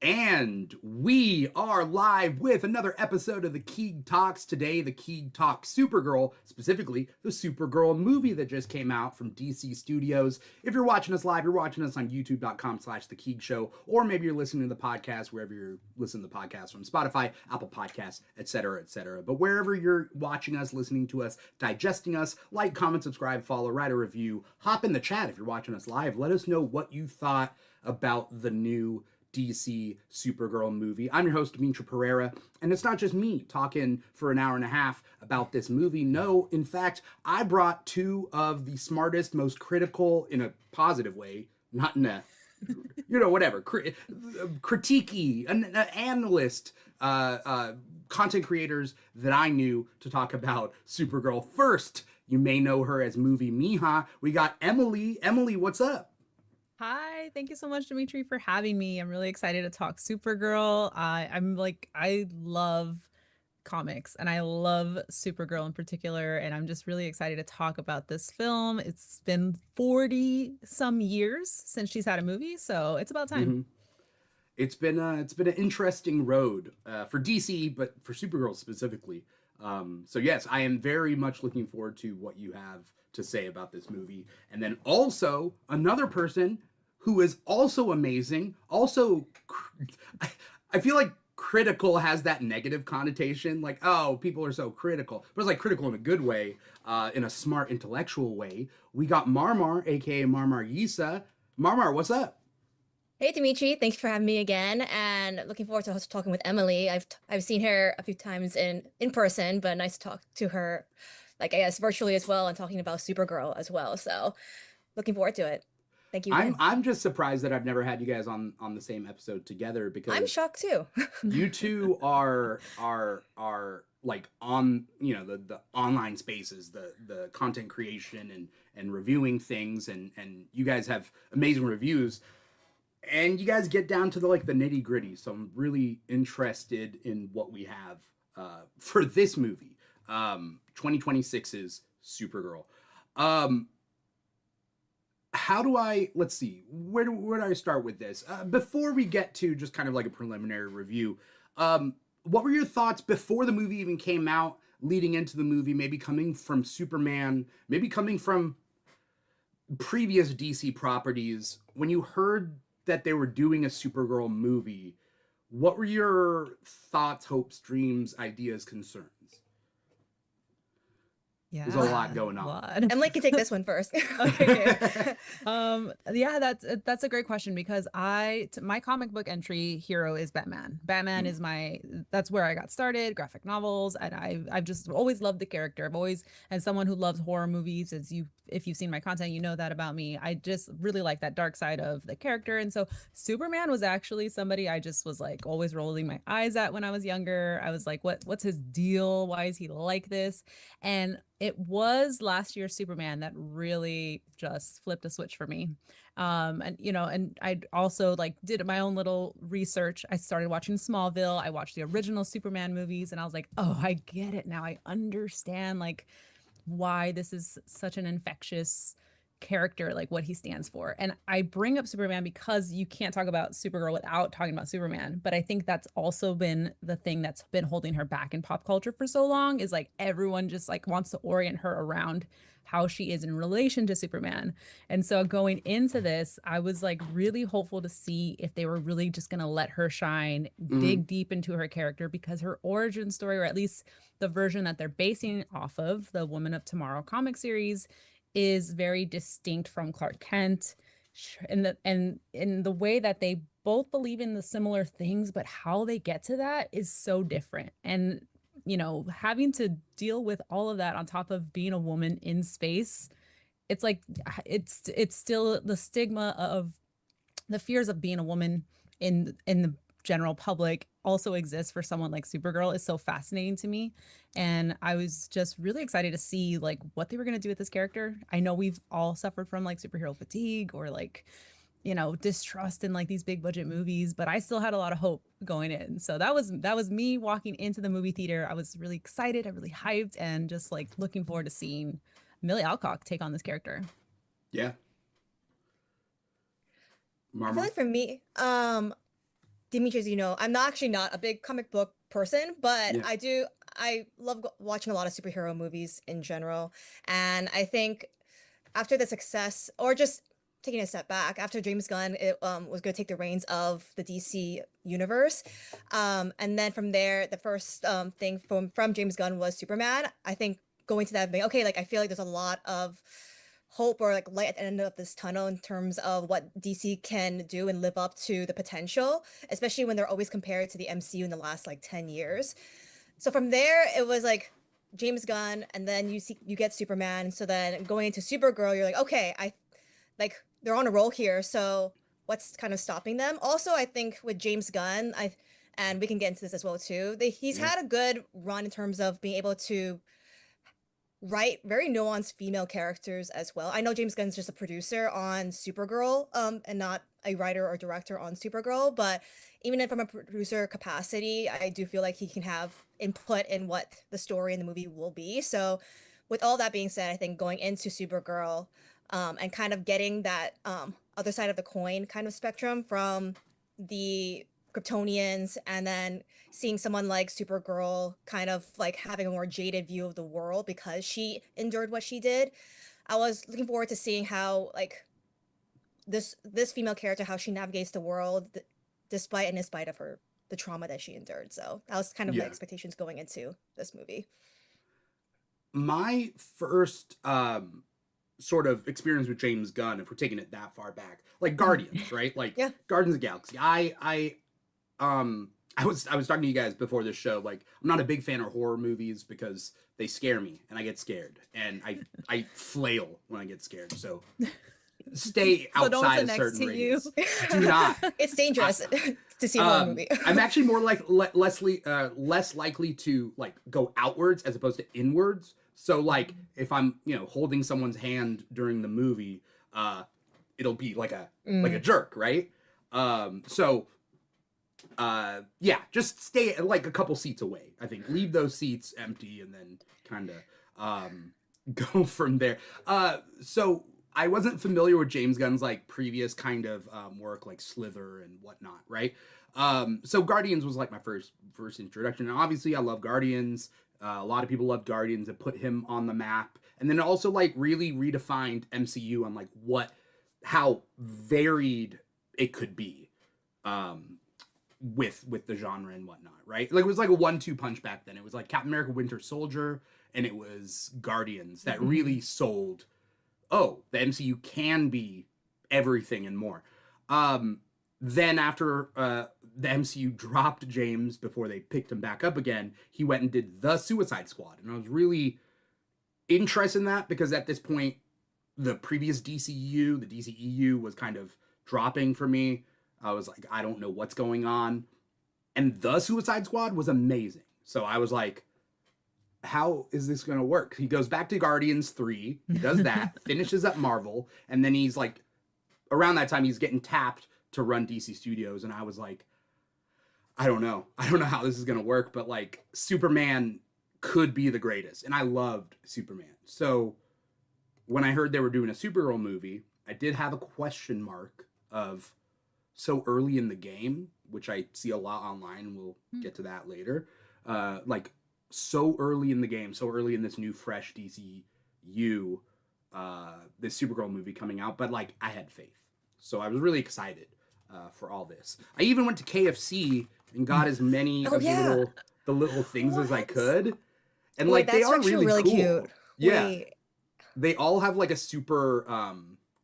And we are live with another episode of the Keeg Talks. Today, the Keeg Talks Supergirl, specifically the Supergirl movie that just came out from DC Studios. If you're watching us live, you're watching us on youtube.com/The Keeg Show, or maybe you're listening to the podcast wherever you're listening to the podcast from Spotify, Apple Podcasts, etc., etc. But wherever you're watching us, listening to us, digesting us, like, comment, subscribe, follow, write a review, hop in the chat if you're watching us live. Let us know what you thought about the new DC Supergirl movie. I'm your host, Dimitri Pereira, and it's not just me talking for an hour and a half about this movie. No, in fact, I brought two of the smartest, most critical, in a positive way, not in a, whatever, critique-y, an analyst, content creators that I knew to talk about Supergirl. First, you may know her as Movie Mija. We got Emily. Emily, what's up? Hi, thank you so much, Dimitri, for having me. I'm really excited to talk Supergirl. I love comics and I love Supergirl in particular, and I'm just really excited to talk about this film. It's been 40 some years since she's had a movie, so it's about time. Mm-hmm. It's been an interesting road for DC, but for Supergirl specifically. So yes, I am very much looking forward to what you have to say about this movie. And then also another person who is also amazing. Also, I feel like critical has that negative connotation, like, oh, people are so critical, but it's like critical in a good way, in a smart, intellectual way. We got Marmar, aka Marmar Yisa. Marmar, what's up? Hey Dimitri, thanks for having me again, and looking forward to talking with Emily. I've seen her a few times in person, but nice to talk to her, like, I guess virtually as well, and talking about Supergirl as well. So looking forward to it. Thank you again. I'm just surprised that I've never had you guys on the same episode together, because I'm shocked too. You two are like on, the online spaces, the content creation and reviewing things, and you guys have amazing reviews. And you guys get down to the nitty gritty. So I'm really interested in what we have for this movie, 2026's Supergirl. Let's see, where do I start with this? Before we get to just kind of like a preliminary review, what were your thoughts before the movie even came out, leading into the movie, maybe coming from Superman, maybe coming from previous DC properties, when you heard that they were doing a Supergirl movie? What were your thoughts, hopes, dreams, ideas, concerns? Yeah, there's a lot going on. Emily can take this one first. Okay. Yeah, that's a great question, because my comic book entry hero is Batman. Batman is that's where I got started, graphic novels, and I've just always loved the character. I've always, as someone who loves horror movies, if you've seen my content, you know that about me. I just really like that dark side of the character. And so Superman was actually somebody I just was like always rolling my eyes at when I was younger. I was like, what's his deal? Why is he like this? And it was last year's Superman that really just flipped a switch for me. And I also did my own little research. I started watching Smallville. I watched the original Superman movies, and I was like, oh, I get it now. I understand why this is such an infectious character, what he stands for. And I bring up Superman because you can't talk about Supergirl without talking about Superman. But I think that's also been the thing that's been holding her back in pop culture for so long, is everyone just wants to orient her around how she is in relation to Superman. And so going into this, I was really hopeful to see if they were really just going to let her shine, dig deep into her character, because her origin story, or at least the version that they're basing off of, the Woman of Tomorrow comic series, is very distinct from Clark Kent, and in the way that they both believe in the similar things, but how they get to that is so different. And having to deal with all of that on top of being a woman in space, it's it's still the stigma of the fears of being a woman in the general public also exists for someone like Supergirl, is so fascinating to me. And I was just really excited to see what they were going to do with this character. I know we've all suffered from superhero fatigue, or distrust in these big budget movies, but I still had a lot of hope going in. So that was me walking into the movie theater. I was really excited, I really hyped, and just looking forward to seeing Millie Alcock take on this character. Yeah. I feel like for me, Dimitri, as you know, I'm not a big comic book person, but Yeah. I love watching a lot of superhero movies in general. And I think after the success, or just taking a step back, after James Gunn was going to take the reins of the DC universe, and then from there, the first thing from James Gunn was Superman. I think going to that, okay, like I feel like there's a lot of hope or like light at the end of this tunnel in terms of what DC can do and live up to the potential, especially when they're always compared to the MCU in the last like 10 years. So from there, it was like James Gunn, and then you get Superman. So then going into Supergirl, you're like, okay, I like they're on a roll here. So what's kind of stopping them? Also, I think with James Gunn, and we can get into this as well too. He's Yeah. had a good run in terms of being able to write very nuanced female characters as well. I know James Gunn's just a producer on Supergirl, and not a writer or director on Supergirl, but even from a producer capacity, I do feel like he can have input in what the story in the movie will be. So, with all that being said, I think going into Supergirl, and kind of getting that other side of the coin kind of spectrum from the Kryptonians, and then seeing someone like Supergirl kind of like having a more jaded view of the world because she endured what she did. I was looking forward to seeing how like this female character, how she navigates the world despite and in spite of her the trauma that she endured. So that was kind of my Yeah. expectations going into this movie. My first sort of experience with James Gunn, if we're taking it that far back, like Guardians, right? Like Yeah. Guardians of the Galaxy. I was talking to you guys before this show. Like, I'm not a big fan of horror movies because they scare me and I get scared and I flail when I get scared. So stay So don't outside sit a next certain to you. radius. Do not. It's dangerous to see a horror movie. I'm actually more like less likely to like go outwards as opposed to inwards. So like if I'm holding someone's hand during the movie, it'll be like a jerk, right? So yeah, just stay like a couple seats away. I think leave those seats empty and then kind of go from there. So I wasn't familiar with James Gunn's like previous kind of work, like Slither and whatnot, right? So Guardians was like my first introduction, and obviously I love Guardians. A lot of people loved Guardians. It put him on the map, and then it also like really redefined MCU on like how varied it could be, with the genre and whatnot, right? Like it was like a 1-2 punch back then. It was like Captain America: Winter Soldier, and it was Guardians that really sold. Oh, the MCU can be everything and more. Then after the MCU dropped James before they picked him back up again, he went and did The Suicide Squad. And I was really interested in that because at this point, the previous DCU, the DCEU was kind of dropping for me. I was like, I don't know what's going on. And The Suicide Squad was amazing. So I was like, how is this going to work? He goes back to Guardians 3, he does that, finishes up Marvel, and then he's like, around that time, he's getting tapped to run DC Studios, and I was like, I don't know how this is going to work, but like, Superman could be the greatest, and I loved Superman. So when I heard they were doing a Supergirl movie, I did have a question mark of so early in the game, which I see a lot online, and we'll get to that later, like, so early in the game, so early in this new fresh DCU, this Supergirl movie coming out, but like I had faith, so I was really excited for all this. I even went to KFC and got as many of the little things as I could, and like they are really cool. Cute. Yeah, Wait. they all have like a super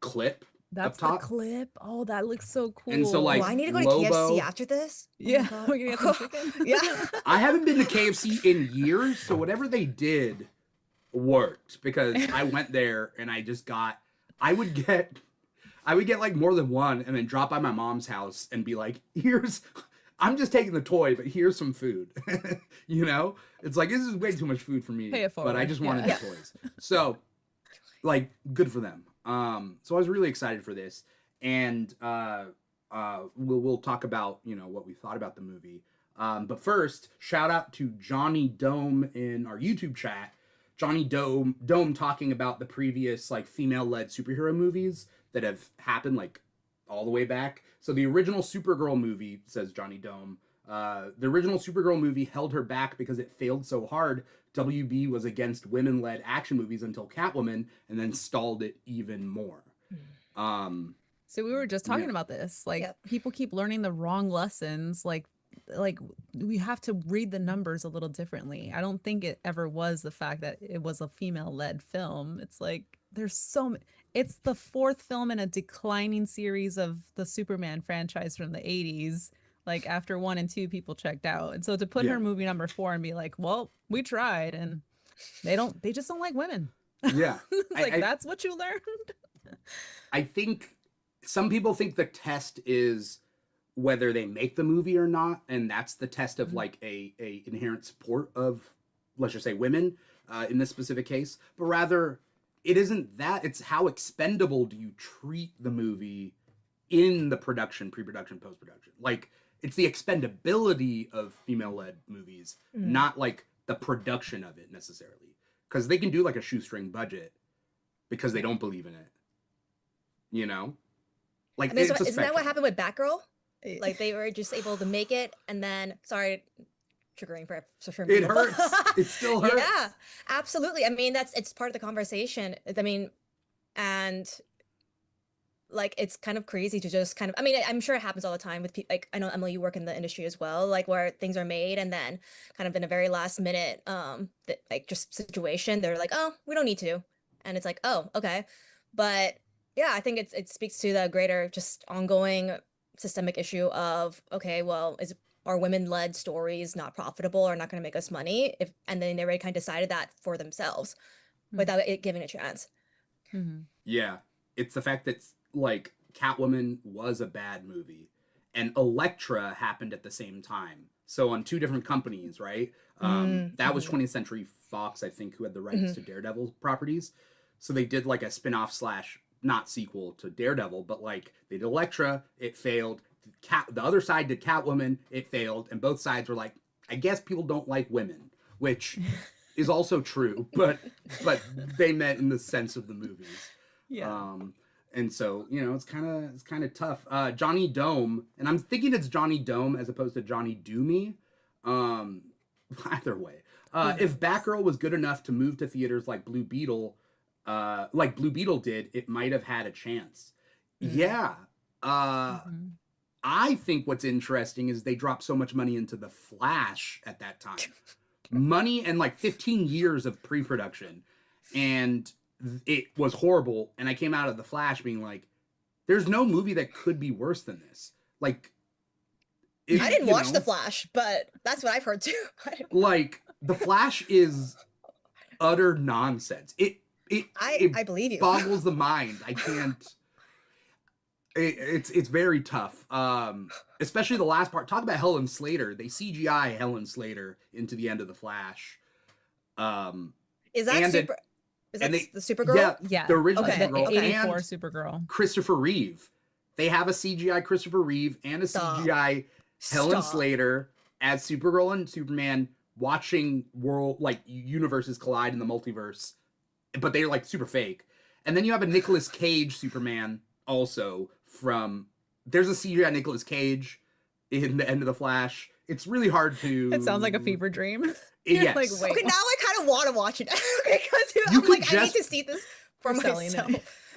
clip. That's up top. the clip. Oh, that looks so cool. And so, like, Oh, I need to go to Lobo. KFC after this. Yeah, Oh we're gonna get some chicken. Yeah. I haven't been to KFC in years, so whatever they did worked because I went there and I would get like more than one and then drop by my mom's house and be like, I'm just taking the toy, but here's some food. It's like, this is way too much food for me, Pay it but I forward. just wanted Yeah. the toys. So like, good for them. So I was really excited for this, and we'll talk about what we thought about the movie. But first, shout out to Johnny Dome in our YouTube chat. Johnny Dome talking about the previous like female-led superhero movies that have happened, like all the way back. So the original Supergirl movie, says Johnny Dome, the original Supergirl movie held her back because it failed so hard. WB was against women-led action movies until Catwoman, and then stalled it even more. So we were just talking about this. Like, people keep learning the wrong lessons. Like we have to read the numbers a little differently. I don't think it ever was the fact that it was a female-led film. It's like it's the fourth film in a declining series of the Superman franchise from the 80s. Like, after 1 and 2, people checked out. And so to put her movie number 4 and be like, well, we tried, and they just don't like women. Yeah. It's that's what you learned. I think some people think the test is whether they make the movie or not, and that's the test of like a inherent support of, let's just say, women in this specific case. But rather, it isn't that. It's how expendable do you treat the movie in the production, pre-production, post-production. Like, it's the expendability of female-led movies, not like the production of it necessarily. Because they can do like a shoestring budget because they don't believe in it. You know? Like, I mean, isn't that what happened with Batgirl? Like, they were just able to make it, and then, sorry, triggering for it hurts. It still hurts. Yeah, absolutely. I mean, it's part of the conversation. I mean, and like, it's kind of crazy to just kind of, I mean, I'm sure it happens all the time with people. Like, I know, Emily, you work in the industry as well, like, where things are made and then kind of in a very last minute, like, just situation, they're like, oh, we don't need to. And it's like, oh, okay. But yeah, I think it speaks to the greater just ongoing systemic issue of, okay, well, are women-led stories not profitable or not going to make us money? And then they already kind of decided that for themselves without it giving a chance. Yeah, it's the fact that, like, Catwoman was a bad movie, and Elektra happened at the same time. So on 2 different companies, right? That was 20th Century Fox, I think, who had the rights to Daredevil properties. So they did like a spin-off / not sequel to Daredevil, but like they did Elektra, it failed. The other side did Catwoman, it failed, and both sides were like, I guess people don't like women, which is also true, but they meant in the sense of the movies. Yeah. And so, you know, it's kind of tough. Johnny Dome, and I'm thinking it's Johnny Dome as opposed to Johnny Doomy. Either way, if Batgirl was good enough to move to theaters like Blue Beetle did, it might have had a chance. Yeah. I think what's interesting is they dropped so much money into The Flash at that time. Money and like 15 years of pre-production. And it was horrible. And I came out of The Flash being like, there's no movie that could be worse than this. Like, I didn't watch The Flash, but that's what I've heard too. Like, The Flash is utter nonsense. I believe you. Boggles the mind. I can't. It's very tough. Especially the last part. Talk about Helen Slater. They CGI Helen Slater into the end of The Flash. Is that the Supergirl? Yeah. The original Supergirl. The 84 Supergirl. Christopher Reeve. They have a CGI Christopher Reeve and a CGI Helen Slater as Supergirl and Superman watching universes collide in the multiverse. But they're like super fake. And then you have a Nicolas Cage Superman also there's a CGI Nicolas Cage in the end of The Flash. It's really hard to. It sounds like a fever dream. Yes. Like, wait. Okay, now I kind of want to watch it. Because I need to see this for myself.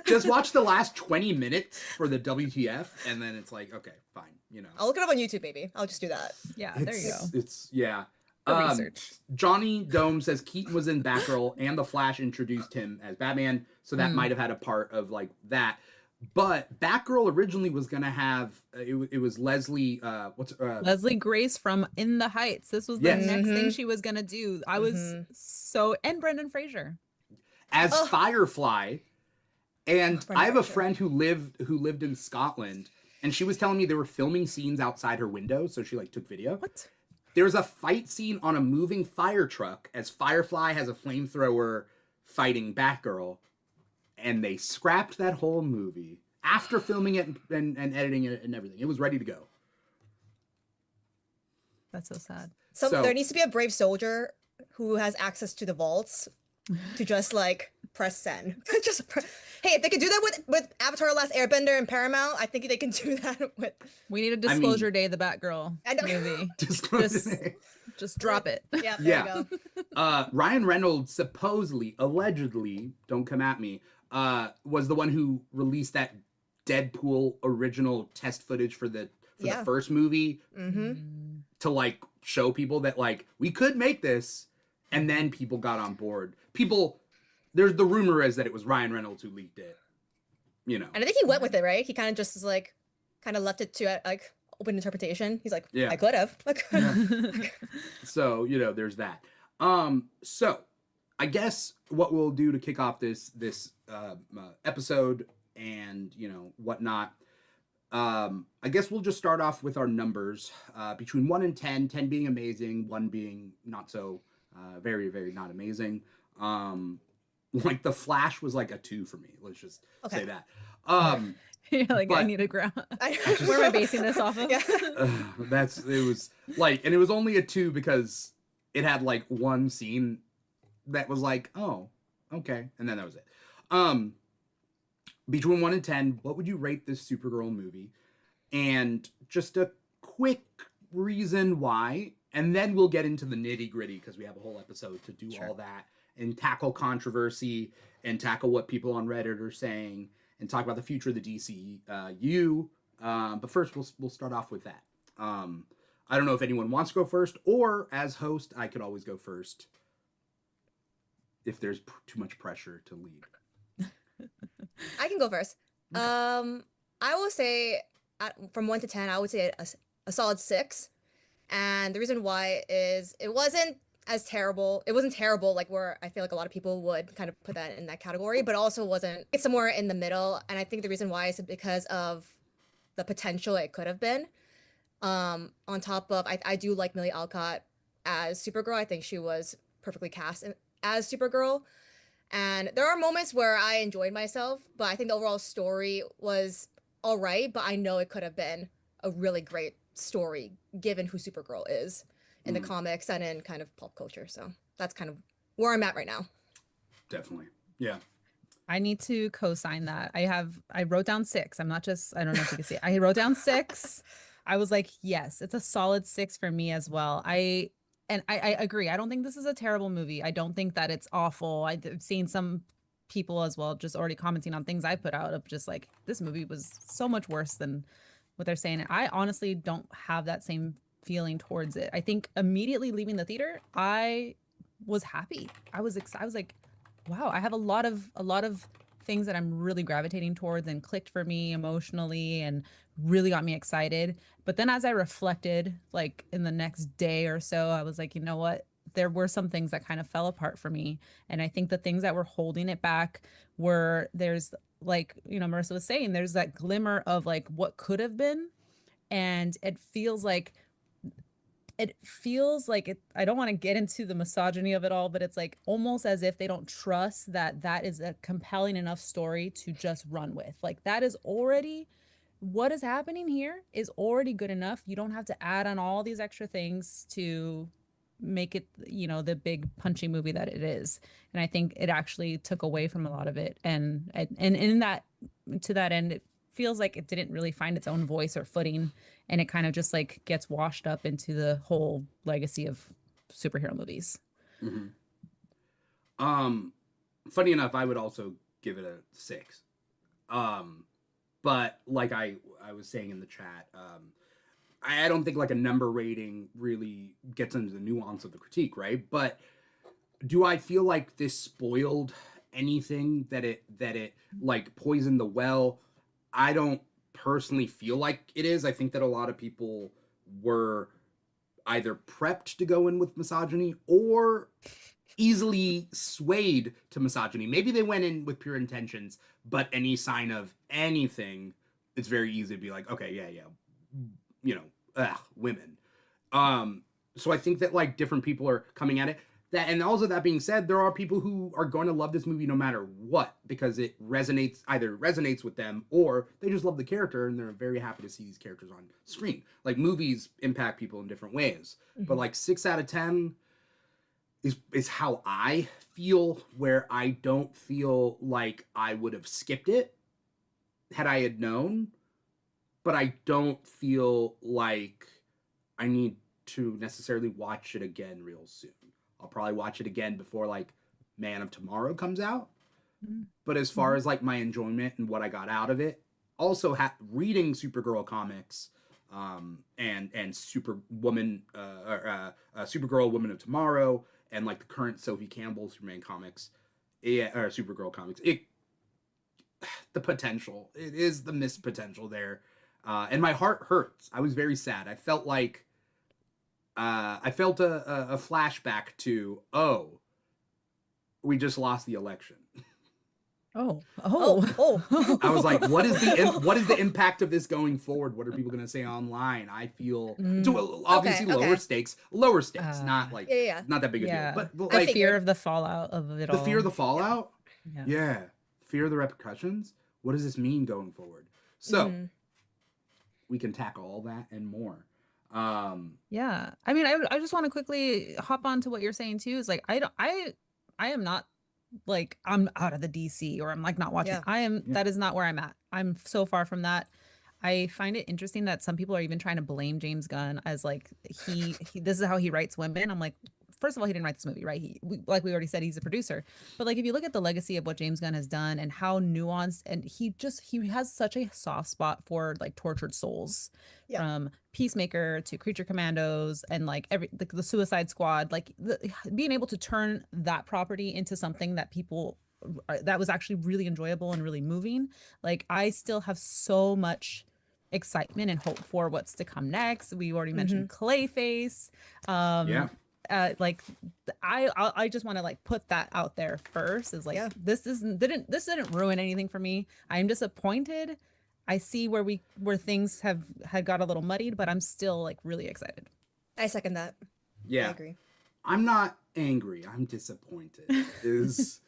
Just watch the last 20 minutes for the WTF, and then it's like, okay, fine, you know. I'll look it up on YouTube, baby. I'll just do that. Yeah, there you go. Yeah. Research. Johnny Dome says Keaton was in Batgirl and The Flash introduced him as Batman, so that might have had a part of like that. But Batgirl originally was gonna have it was Leslie Leslie Grace from In the Heights. This was the next thing she was gonna do. I was and Brendan Fraser as Firefly, and I have a friend who lived in Scotland, and she was telling me they were filming scenes outside her window, so she like took video. What? There's a fight scene on a moving fire truck as Firefly has a flamethrower fighting Batgirl. And they scrapped that whole movie after filming it and editing it and everything. It was ready to go. That's so sad. So there needs to be a brave soldier who has access to the vaults to just like press send. Hey, if they could do that with Avatar: The Last Airbender and Paramount, I think they can do that with. We need a disclosure day, the Batgirl I know. movie. Disclosure. Just drop it. Yeah, there you go. Ryan Reynolds supposedly, allegedly, don't come at me, was the one who released that Deadpool original test footage for the first movie to like show people that like we could make this, and then people got on board. There's the rumor is that it was Ryan Reynolds who leaked it, you know. And I think he went with it, right? He kind of just like left it to like open interpretation. He's like, I could have. So, you know, there's that. So I guess what we'll do to kick off this episode and, you know, whatnot, I guess we'll just start off with our numbers, between 1 and 10, 10 being amazing, 1 being not so, very, very not amazing. Like The Flash was like a 2 for me. Let's just say that. Yeah, like I need a ground. Where am I basing this off of? Yeah. It was like, and it was only a 2 because it had like one scene that was like, oh, okay, and then that was it. Between 1 and 10, what would you rate this Supergirl movie? And just a quick reason why, and then we'll get into the nitty gritty because we have a whole episode to do all that and tackle controversy and tackle what people on Reddit are saying and talk about the future of the DCU. But first, we'll start off with that. I don't know if anyone wants to go first, or as host, I could always go first if there's too much pressure to lead. I can go first. Okay. I will say from 1 to 10, I would say a solid 6. And the reason why is it wasn't as terrible. It wasn't terrible, like where I feel like a lot of people would kind of put that in that category, but also wasn't. It's somewhere in the middle. And I think the reason why is because of the potential it could have been. On top of, I do like Millie Alcott as Supergirl. I think she was perfectly cast as Supergirl. And there are moments where I enjoyed myself, but I think the overall story was all right, but I know it could have been a really great story given who Supergirl is in the comics and in kind of pop culture. So that's kind of where I'm at right now. Definitely. Yeah. I need to co-sign that. I wrote down 6. I don't know if you can see it. I wrote down 6. I was like, yes, it's a solid 6 for me as well. I agree. I don't think this is a terrible movie. I don't think that it's awful. I've seen some people as well just already commenting on things I put out of just like, this movie was so much worse than what they're saying. I honestly don't have that same feeling towards it. I think immediately leaving the theater, I was happy. I was excited. I was like, wow, I have a lot of things that I'm really gravitating towards and clicked for me emotionally and really got me excited. But then as I reflected, like in the next day or so, I was like, you know what? There were some things that kind of fell apart for me. And I think the things that were holding it back were there's like, you know, Marissa was saying, there's that glimmer of like what could have been. And it feels like I don't want to get into the misogyny of it all, but it's like almost as if they don't trust that is a compelling enough story to just run with. Like that is already what is happening here is already good enough. You don't have to add on all these extra things to make it, you know, the big punchy movie that it is. And I think it actually took away from a lot of it. And in that, to that end, it feels like it didn't really find its own voice or footing. And it kind of just like gets washed up into the whole legacy of superhero movies. Mm-hmm. Funny enough, I would also give it a 6. But like I was saying in the chat, I don't think like a number rating really gets into the nuance of the critique, right? But do I feel like this spoiled anything that it like poisoned the well? I don't personally feel like it is. I think that a lot of people were either prepped to go in with misogyny or easily swayed to misogyny. Maybe they went in with pure intentions, but any sign of anything, it's very easy to be like, okay, yeah, you know, women. So I think that like different people are coming at it. That, and also that being said, there are people who are going to love this movie no matter what, because it either resonates with them or they just love the character and they're very happy to see these characters on screen. Like movies impact people in different ways, but like 6 out of 10 is how I feel, where I don't feel like I would have skipped it had I had known, but I don't feel like I need to necessarily watch it again real soon. I'll probably watch it again before like Man of Tomorrow comes out. But as far as like my enjoyment and what I got out of it, also reading Supergirl comics, and Superwoman, Supergirl, Woman of Tomorrow, and like the current Sophie Campbell Superman comics, or Supergirl comics, the potential, it is the missed potential there, and my heart hurts. I was very sad. I felt like, I felt a flashback to, oh, we just lost the election. Oh. I was like, what is the impact of this going forward? What are people going to say online? I feel obviously lower stakes, not like not that big a deal, but like fear of the fallout of it all. The fear of the fallout, fear of the repercussions. What does this mean going forward? So we can tackle all that and more. I mean, I just want to quickly hop on to what you're saying too. Is like I am not like I'm out of the DC or I'm like not watching. That is not where I'm at. I'm so far from that. I find it interesting that some people are even trying to blame James Gunn as like he this is how he writes women. I'm like, first of all, he didn't write this movie, right? Like we already said, he's a producer. But like if you look at the legacy of what James Gunn has done and how nuanced, and he has such a soft spot for like tortured souls, from Peacemaker to Creature Commandos and like the Suicide Squad, like being able to turn that property into something that people that was actually really enjoyable and really moving. Like I still have so much excitement and hope for what's to come next. We already mentioned Clayface. Like I just want to like put that out there first, is like this didn't ruin anything for me. I'm disappointed. I see where things had got a little muddied, but I'm still like really excited. I second that. Yeah, I agree. I'm not angry. I'm disappointed. is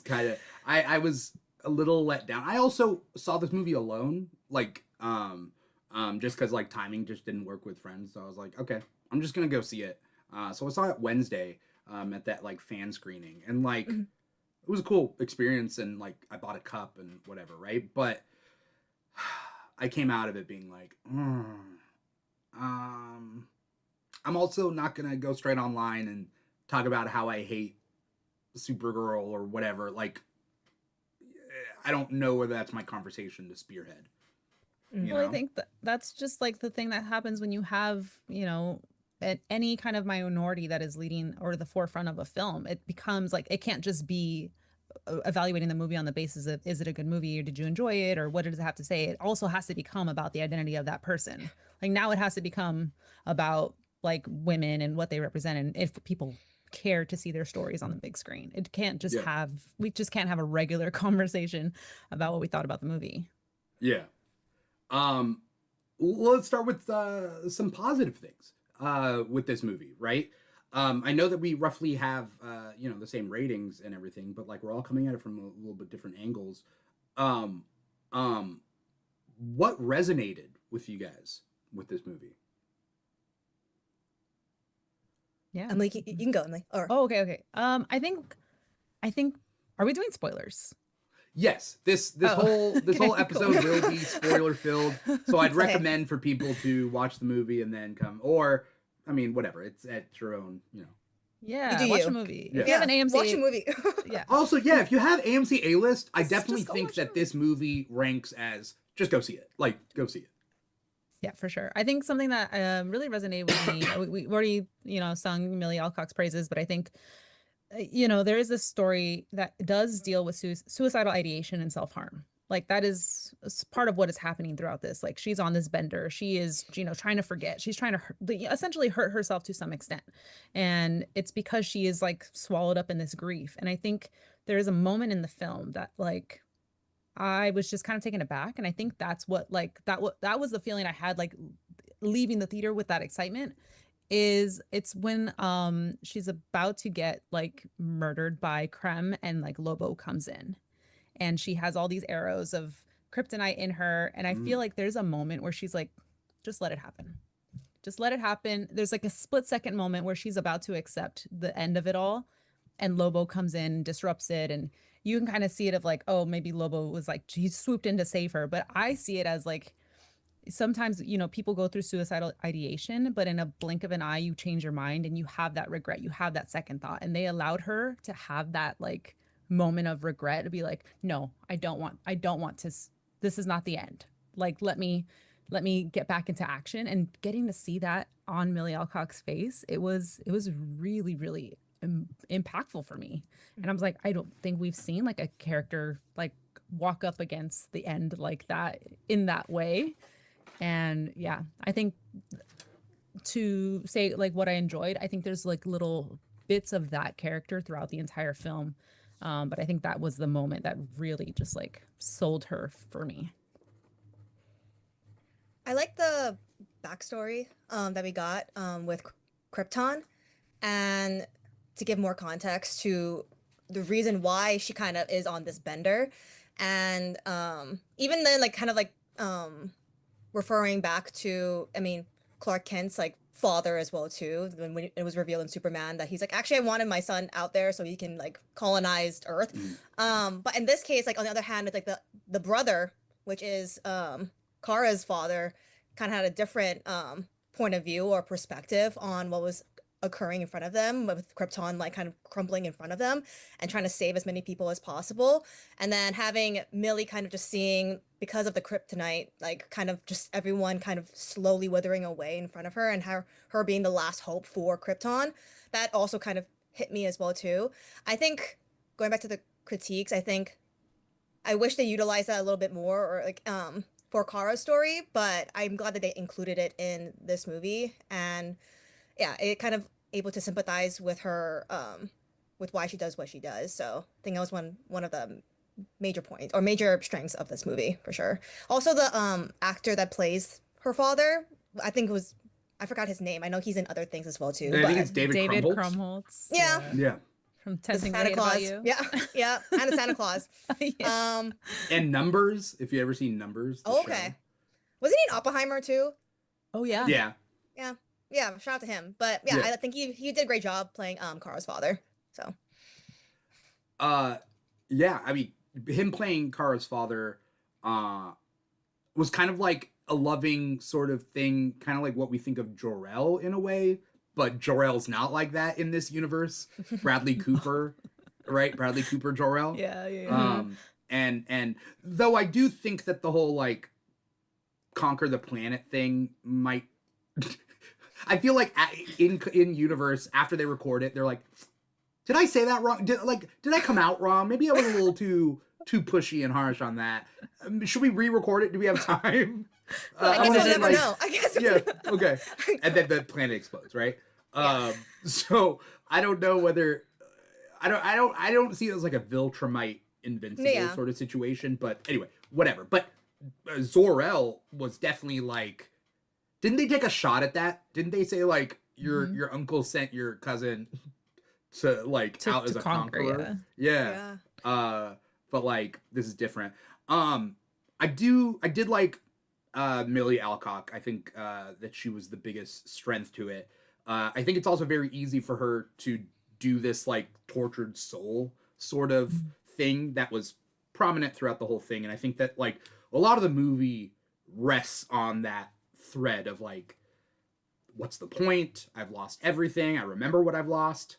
kind of I was a little let down. I also saw this movie alone, like just because like timing just didn't work with friends. So I was like, okay, I'm just gonna go see it. So I saw it Wednesday at that like fan screening, and like it was a cool experience, and like I bought a cup and whatever, right? But I came out of it being like, I'm also not gonna go straight online and talk about how I hate Supergirl or whatever. Like, I don't know whether that's my conversation to spearhead. Well, I think that's just like the thing that happens when you have, any kind of minority that is leading or the forefront of a film. It becomes like, it can't just be evaluating the movie on the basis of, is it a good movie or did you enjoy it or what does it have to say? It also has to become about the identity of that person. Like now it has to become about like women and what they represent, and if people care to see their stories on the big screen. It can't just we just can't have a regular conversation about what we thought about the movie. Let's start with some positive things with this movie, right? I know that we roughly have the same ratings and everything, but like we're all coming at it from a little bit different angles. What resonated with you guys with this movie? I'm like, you can go. I'm like, okay. I think are we doing spoilers? Yes, this whole episode will be spoiler filled. So I'd recommend for people to watch the movie and then come, or I mean, whatever. It's at your own, Yeah, watch a movie. Yeah. If you have an AMC, watch a movie. Also, if you have AMC A-List, I definitely think that this movie ranks as just go see it. Like, go see it. Yeah, for sure. I think something that really resonated with me, we already, sung Millie Alcock's praises, but I think, there is this story that does deal with suicidal ideation and self-harm. Like that is part of what is happening throughout this. Like she's on this bender. She is, trying to forget. She's trying to essentially hurt herself to some extent. And it's because she is like swallowed up in this grief. And I think there is a moment in the film that like, I was just kind of taken aback. And I think that's what like, that was the feeling I had like leaving the theater with that excitement. It's when she's about to get like murdered by Krem and like Lobo comes in. And she has all these arrows of kryptonite in her. And I feel like there's a moment where she's like, just let it happen. just let it happen. There's like a split second moment where she's about to accept the end of it all, and Lobo comes in, disrupts it, and you can kind of see it of like, oh, maybe Lobo was like, he swooped in to save her. But I see it as like, sometimes, you know, people go through suicidal ideation, but in a blink of an eye, you change your mind and you have that regret, you have that second thought. And they allowed her to have that like moment of regret, to be like, no, I don't want to, this is not the end. Like, let me get back into action. And getting to see that on Millie Alcock's face, it was really, really impactful for me. And I was like, I don't think we've seen like a character like walk up against the end like that in that way. And yeah, I think, to say like what I enjoyed, I think there's like little bits of that character throughout the entire film. But I think that was the moment that really just like sold her for me. I like the backstory that we got with Krypton, and to give more context to the reason why she kind of is on this bender, and even then, like kind of like referring back to, I mean, Clark Kent's like father as well too, when it was revealed in Superman that he's like, actually, I wanted my son out there so he can like colonize Earth. But in this case, like on the other hand, it's like the brother, which is Kara's father, kind of had a different point of view or perspective on what was occurring in front of them, with Krypton like kind of crumbling in front of them and trying to save as many people as possible. And then having Millie kind of just seeing, because of the kryptonite, like kind of just everyone kind of slowly withering away in front of her, and her being the last hope for Krypton, that also kind of hit me as well too. I think, going back to the critiques, I think I wish they utilized that a little bit more, or like for Kara's story, but I'm glad that they included it in this movie. And yeah, it kind of able to sympathize with her, with why she does what she does. So I think that was one of the major points or major strengths of this movie for sure. Also, the actor that plays her father, I think was, I forgot his name. I know he's in other things as well too. I but think it's David Krumholtz. Krumholtz. Yeah. Yeah. From the 10 Things I Santa Hate About Claus. You. Yeah, yeah, and the Santa Claus. Yeah. And Numbers, if you ever seen Numbers. The Oh, okay. show. Wasn't he in Oppenheimer too? Oh yeah. Yeah. Yeah, yeah. Shout out to him. But yeah, Yeah. I think he did a great job playing Kara's father. So Yeah, I mean, him playing Kara's father was kind of like a loving sort of thing, kind of like what we think of Jor-El in a way, but Jor-El's not like that in this universe. Bradley Cooper, right? Bradley Cooper Jor-El. Yeah. And though I do think that the whole like conquer the planet thing might I feel like in universe, after they record it, they're like, did I say that wrong? Did I come out wrong? Maybe I was a little too pushy and harsh on that. Should we re-record it? Do we have time? I guess we'll never know. I guess. Yeah. Okay. And then the planet explodes, right? Yeah. So I don't know whether I don't see it as like a Viltrumite invincible sort of situation. But anyway, whatever. But Zor-El was definitely like. Didn't they take a shot at that? Didn't they say like your uncle sent your cousin to like out as a conqueror? Yeah. But like this is different. I did like Millie Alcock. I think that she was the biggest strength to it. I think it's also very easy for her to do this like tortured soul sort of thing that was prominent throughout the whole thing, and I think that like a lot of the movie rests on that thread of like, what's the point? I've lost everything. I remember what I've lost.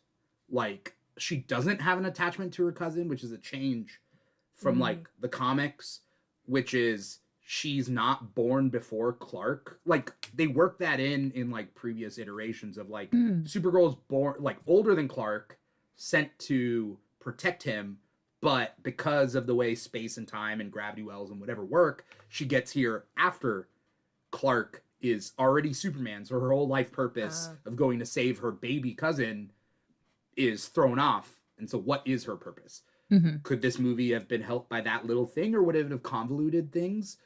Like, she doesn't have an attachment to her cousin, which is a change from like the comics, which is she's not born before Clark. Like, they work that in like previous iterations of like Supergirl's born like older than Clark, sent to protect him, but because of the way space and time and gravity wells and whatever work, she gets here after Clark is already Superman, so her whole life purpose of going to save her baby cousin is thrown off. And so what is her purpose? Could this movie have been helped by that little thing, or would it have convoluted things?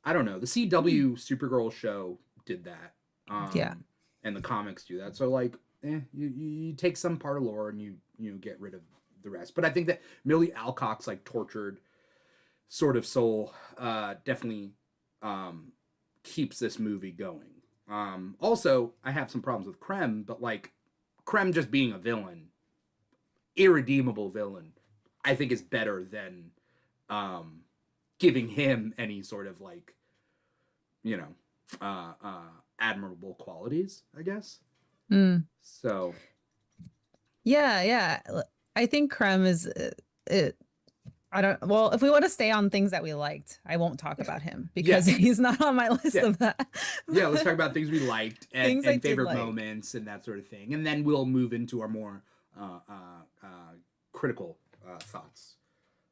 I don't know. The CW Supergirl show did that. And the comics do that. So like, you take some part of lore and you get rid of the rest. But I think that Millie Alcock's like tortured sort of soul definitely keeps this movie going. Also, I have some problems with Krem, but like Krem just being a villain, irredeemable villain, I think is better than giving him any sort of like, you know, admirable qualities, I guess. Mm. So Yeah. I think Krem is it. I don't. Well, if we want to stay on things that we liked, I won't talk about him because Yeah. he's not on my list Yeah. of that. Yeah, let's talk about things we liked Things I and did favorite like. moments and that sort of thing, and then we'll move into our more critical thoughts.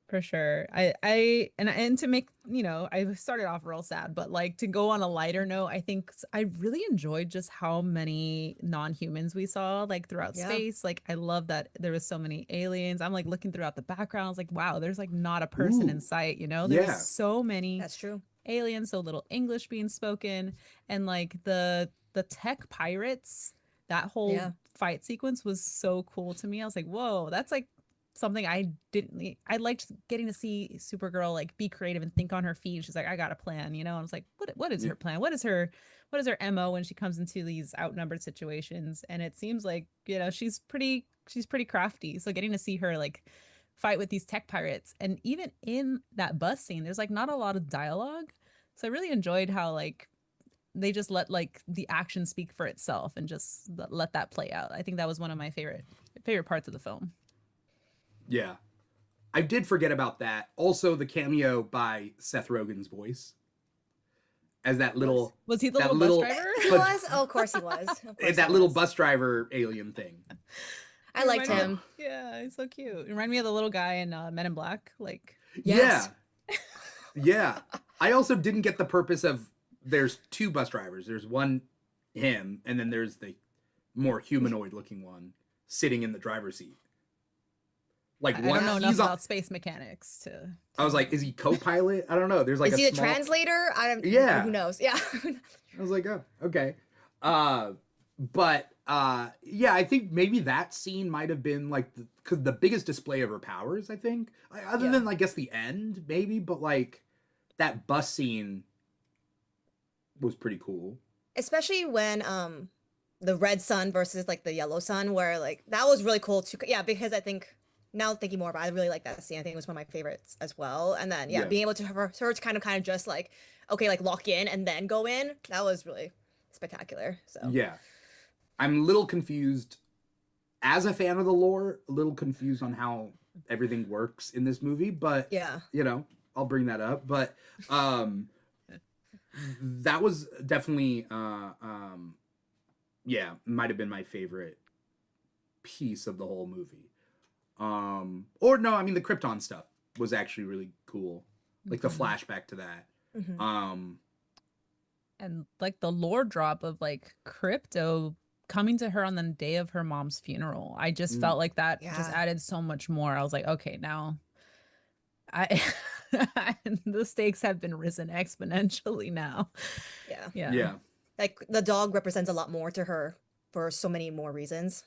For sure. And to make, I started off real sad, but like to go on a lighter note, I think I really enjoyed just how many non-humans we saw like throughout Yeah. space. Like I love that there was so many aliens. I'm like looking throughout the background. I was like, wow, there's like not a person in Ooh, sight, There was yeah. so many That's true. aliens, so little English being spoken, and like the tech pirates, that whole Yeah. fight sequence was so cool to me. I was like, whoa, that's like something I liked getting to see Supergirl like be creative and think on her feet. She's like, I got a plan, And I was like, what is Yeah. her plan? What is her MO when she comes into these outnumbered situations? And it seems like, she's pretty crafty. So getting to see her like fight with these tech pirates, and even in that bus scene, there's like not a lot of dialogue. So I really enjoyed how like they just let like the action speak for itself and just let that play out. I think that was one of my favorite parts of the film. Yeah. I did forget about that. Also, the cameo by Seth Rogen's voice as that little Was he the that little bus little driver? He was? Oh, of course he was. Of course that he little was. bus driver alien thing. I liked Reminded- him. Yeah, he's so cute. Remind me of the little guy in Men in Black. Like, Yes. Yeah. Yeah. I also didn't get the purpose of there's two bus drivers. There's one him, and then there's the more humanoid looking one sitting in the driver's seat. Like I one, don't know enough he's on, about space mechanics to I was like, is he co-pilot? I don't know. There's like Is a he the small, translator? I don't. Yeah. Who knows? Yeah. I was like, oh, okay. But yeah, I think maybe that scene might have been like the biggest display of her powers, I think. Other Yeah. than I guess the end, maybe, but like that bus scene was pretty cool. Especially when the red sun versus like the yellow sun, where like that was really cool too. Yeah, because I think now thinking more about it, I really like that scene. I think it was one of my favorites as well. And then Yeah. being able to her to kind of just like like lock in and then go in, that was really spectacular. So Yeah. I'm a little confused as a fan of the lore, a little confused on how everything works in this movie, but yeah. I'll bring that up. But that was definitely yeah, might have been my favorite piece of the whole movie. Or no, I mean the Krypton stuff was actually really cool. Like the flashback to that. Mhm. and like the lore drop of like Crypto coming to her on the day of her mom's funeral. I just felt like that just Yeah. added so much more. I was like, okay, now I the stakes have been risen exponentially now. Yeah. Yeah. Like the dog represents a lot more to her for so many more reasons.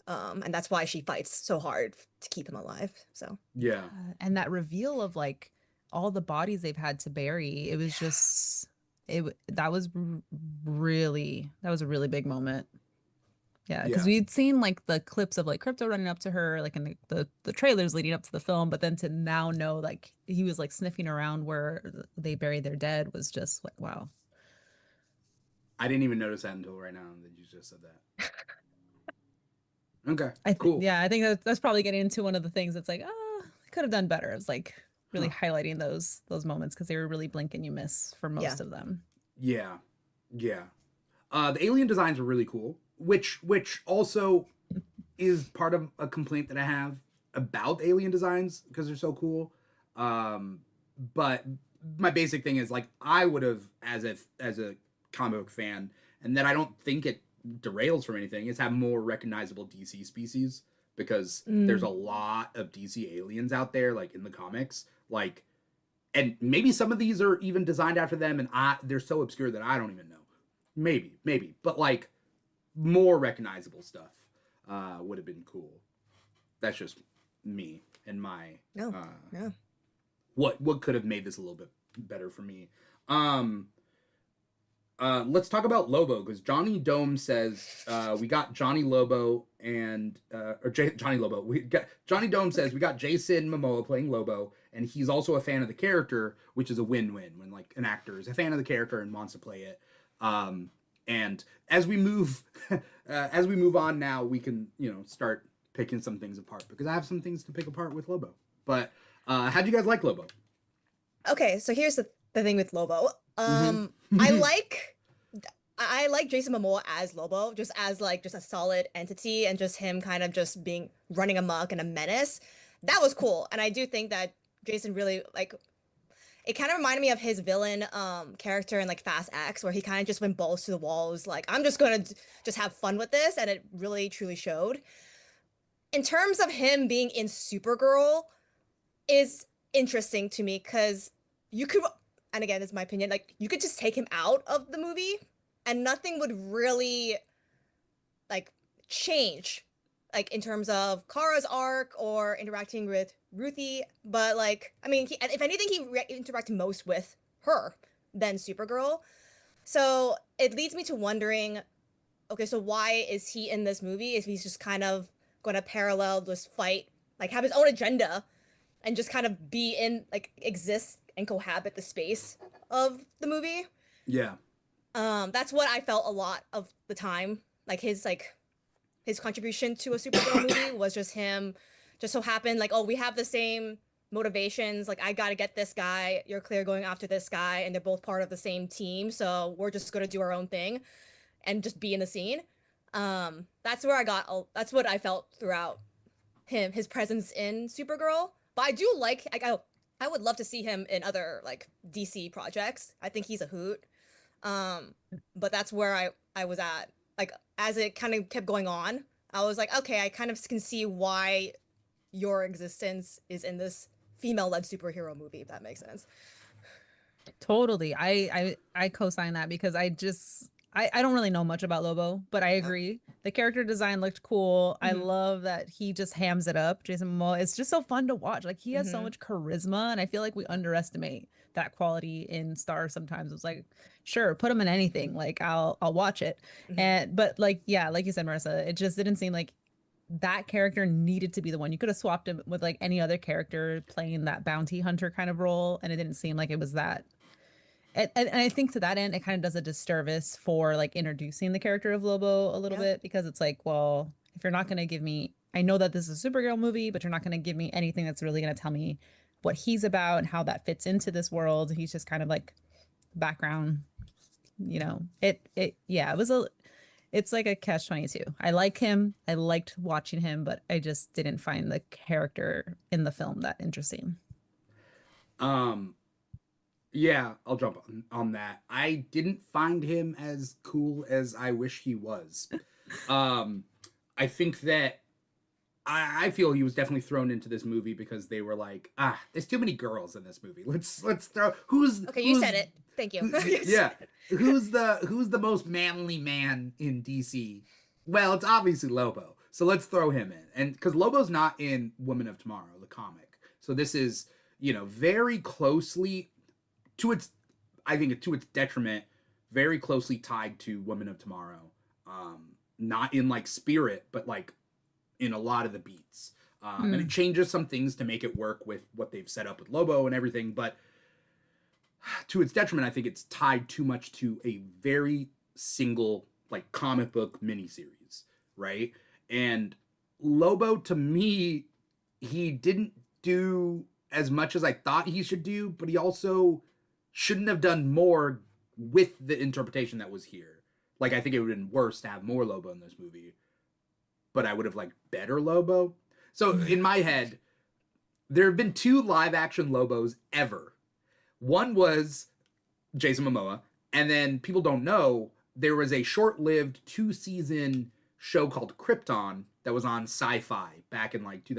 And that's why she fights so hard to keep him alive. So Yeah. And that reveal of like all the bodies they've had to bury, it was just that was a really big moment. Yeah, because we'd seen like the clips of like Crypto running up to her, like in the trailers leading up to the film, but then to now know like he was like sniffing around where they buried their dead was just like, wow. I didn't even notice that until right now that you just said that. Okay, cool. Yeah, I think that's probably getting into one of the things that's like, oh, I could have done better. It's like really highlighting those moments because they were really blink and you miss for most of them. Yeah. The alien designs were really cool, which also is part of a complaint that I have about alien designs because they're so cool. But my basic thing is like I would have as a comic book fan, and that I don't think it derails from anything, is have more recognizable DC species, because there's a lot of DC aliens out there like in the comics, like, and maybe some of these are even designed after them and they're so obscure that I don't even know. Maybe, but like more recognizable stuff would have been cool. That's just me and my what could have made this a little bit better for me. Let's talk about Lobo, because Johnny Dome says we got Johnny Lobo and Johnny Lobo. We got Johnny Dome says we got Jason Momoa playing Lobo, and he's also a fan of the character, which is a win-win when like an actor is a fan of the character and wants to play it. And as we move on now, we can start picking some things apart, because I have some things to pick apart with Lobo. But how'd you guys like Lobo? Okay, so here's the thing with Lobo. I like Jason Momoa as Lobo, just as just a solid entity, and just him kind of just being running amok and a menace. That was cool, and I do think that Jason really it kind of reminded me of his villain character in like Fast X, where he kind of just went balls to the walls, like I'm just gonna just have fun with this, and it really truly showed. In terms of him being in Supergirl, is interesting to me because you could, and again, it's my opinion, like you could just take him out of the movie and nothing would really change, like in terms of Kara's arc or interacting with Ruthie. But I mean, if anything, he interacted most with her than Supergirl. So it leads me to wondering, okay, so why is he in this movie if he's just kind of going to parallel this fight, have his own agenda and just kind of be in exist and cohabit the space of the movie? Yeah. That's what I felt a lot of the time. His contribution to a Supergirl movie was just him, just so happened, oh, we have the same motivations. I gotta get this guy. You're clear going after this guy, and they're both part of the same team. So we're just gonna do our own thing and just be in the scene. That's what I felt throughout his presence in Supergirl. But I do I would love to see him in other DC projects. I think he's a hoot. But that's where I was at. As it kind of kept going on, I was like, okay, I kind of can see why your existence is in this female-led superhero movie, if that makes sense. Totally. I co-sign that, because I don't really know much about Lobo, but I agree. The character design looked cool. I love that he just hams it up. Jason Momoa, it's just so fun to watch. He has so much charisma, and I feel like we underestimate that quality in stars sometimes. It's sure, put him in anything. I'll watch it. But yeah, like you said, Marissa, it just didn't seem like that character needed to be the one. You could have swapped him with any other character playing that bounty hunter kind of role, and it didn't seem like it was that. And I think to that end, it kind of does a disservice for introducing the character of Lobo a little bit, because it's well, if you're not going to give me, I know that this is a Supergirl movie, but you're not going to give me anything that's really going to tell me what he's about and how that fits into this world. He's just kind of background, it's like a catch-22. I like him. I liked watching him, but I just didn't find the character in the film that interesting. Yeah, I'll jump on that. I didn't find him as cool as I wish he was. I think that I feel he was definitely thrown into this movie because they were there's too many girls in this movie. Let's throw you said it. Thank you. Yeah. Who's the most manly man in DC? Well, it's obviously Lobo. So let's throw him in. And because Lobo's not in Woman of Tomorrow, the comic. So this is, very closely to its detriment, very closely tied to Woman of Tomorrow. Not in spirit, but in a lot of the beats. And it changes some things to make it work with what they've set up with Lobo and everything. But to its detriment, I think it's tied too much to a very single comic book miniseries, right? And Lobo, to me, he didn't do as much as I thought he should do, but he also shouldn't have done more with the interpretation that was here. I think it would have been worse to have more Lobo in this movie, but I would have liked better Lobo. So in my head, there have been 2 live action Lobos ever. One was Jason Momoa, and then people don't know, there was a short-lived 2-season show called Krypton that was on Sci-Fi back in 2000.